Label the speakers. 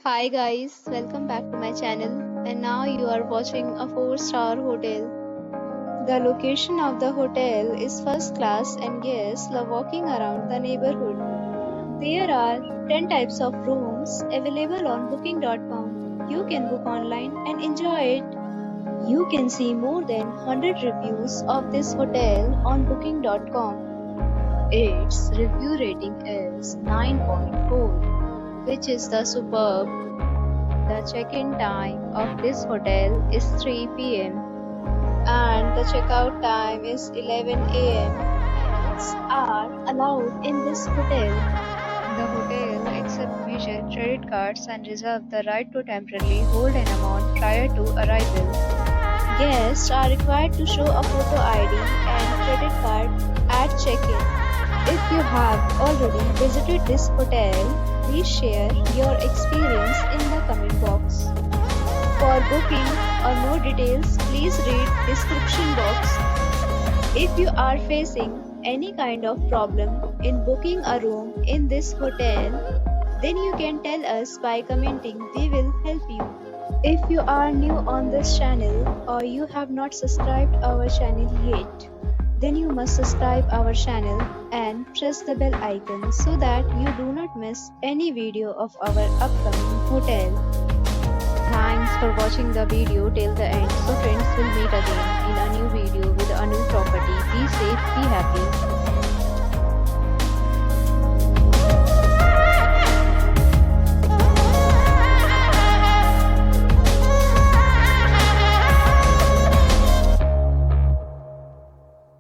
Speaker 1: Hi guys, welcome back to my channel and now you are watching a 4-star hotel. The location of the hotel is first class and guests love walking around the neighborhood. There are 10 types of rooms available on booking.com. You can book online and enjoy it. You can see more than 100 reviews of this hotel on booking.com. Its review rating is 9.4, which is the superb. The check-in time of this hotel is 3 p.m. and the checkout time is 11 a.m. Pets are allowed in this hotel. The hotel accepts major credit cards and reserves the right to temporarily hold an amount prior to arrival. Guests are required to show a photo ID and credit card at check-in. If you have already visited this hotel, please share your experience in the comment box. For booking or more details, please read description box. If you are facing any kind of problem in booking a room in this hotel, then you can tell us by commenting. We will help you. If you are new on this channel or you have not subscribed our channel yet, then you must subscribe our channel and press the bell icon so that you do not miss any video of our upcoming hotel. Thanks for watching the video till the end. So friends, will meet again in a new video with a new property. Be safe, be happy.